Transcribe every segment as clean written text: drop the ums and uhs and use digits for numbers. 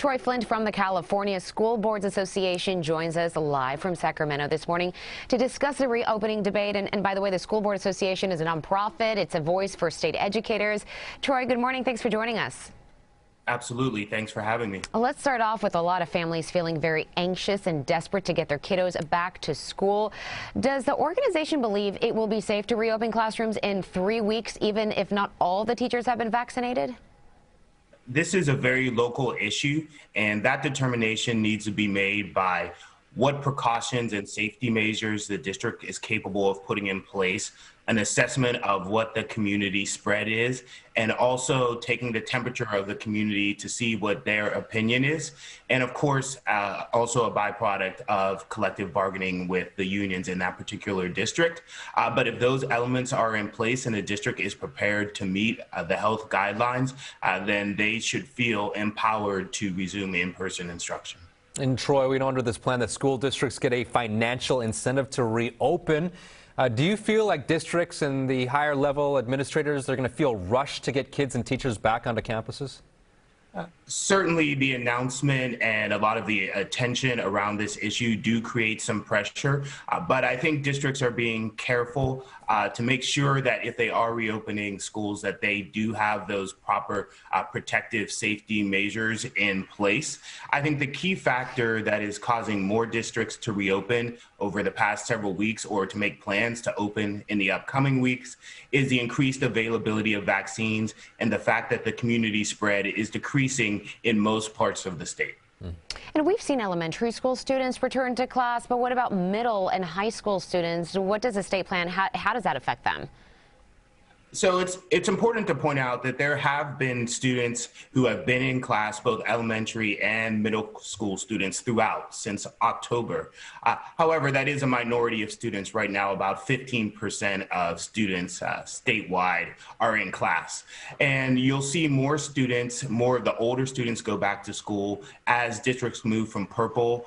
Troy Flint from the California School Boards Association joins us live from Sacramento this morning to discuss the reopening debate. And by the way, the School Board Association is a nonprofit. It's a voice for state educators. Troy, good morning. Thanks for joining us. Absolutely. Thanks for having me. Let's start off with a lot of families feeling very anxious and desperate to get their kiddos back to school. Does the organization believe it will be safe to reopen classrooms in 3 weeks, even if not all the teachers have been vaccinated? This is a very local issue, and that determination needs to be made by what precautions and safety measures the district is capable of putting in place, an assessment of what the community spread is, and also taking the temperature of the community to see what their opinion is. And of course, also a byproduct of collective bargaining with the unions in that particular district. But if those elements are in place and the district is prepared to meet the health guidelines, then they should feel empowered to resume in-person instruction. And Troy, we know under this plan that school districts get a financial incentive to reopen. Do you feel like districts and the higher level administrators are going to feel rushed to get kids and teachers back onto campuses? Certainly the announcement and a lot of the attention around this issue do create some pressure, but I think districts are being careful to make sure that if they are reopening schools, that they do have those proper protective safety measures in place. I think the key factor that is causing more districts to reopen over the past several weeks or to make plans to open in the upcoming weeks is the increased availability of vaccines and the fact that the community spread is decreasing in most parts of the state. And we've seen elementary school students return to class, but what about middle and high school students? What does the state plan, how does that affect them? So it's important to point out that there have been students who have been in class, both elementary and middle school students throughout since October. However, that is a minority of students right now. About 15% of students statewide are in class. And you'll see more students, more of the older students go back to school as districts move from purple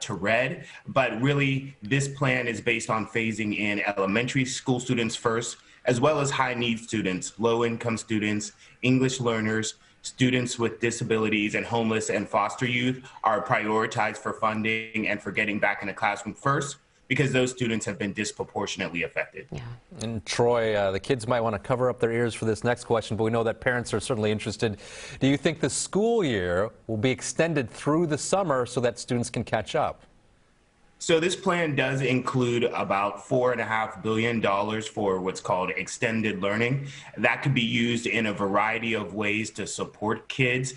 to red. But really, this plan is based on phasing in elementary school students first, as well as high-need students, low-income students, English learners, students with disabilities, and homeless and foster youth are prioritized for funding and for getting back in the classroom first, because those students have been disproportionately affected. Yeah. And Troy, the kids might want to cover up their ears for this next question, but we know that parents are certainly interested. Do you think the school year will be extended through the summer so that students can catch up? So this plan does include about $4.5 billion for what's called extended learning. That could be used in a variety of ways to support kids,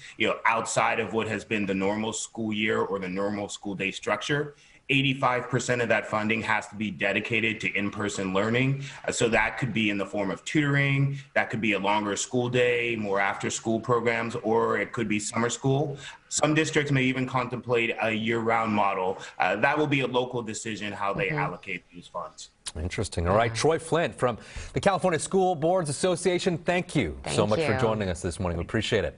outside of what has been the normal school year or the normal school day structure. 85% of that funding has to be dedicated to in-person learning. So that could be in the form of tutoring, that could be a longer school day, more after-school programs, or it could be summer school. Some districts may even contemplate a year-round model. That will be a local decision how they allocate these funds. Interesting. All right, Troy Flint from the California School Boards Association, thank you so much for joining us this morning. We appreciate it.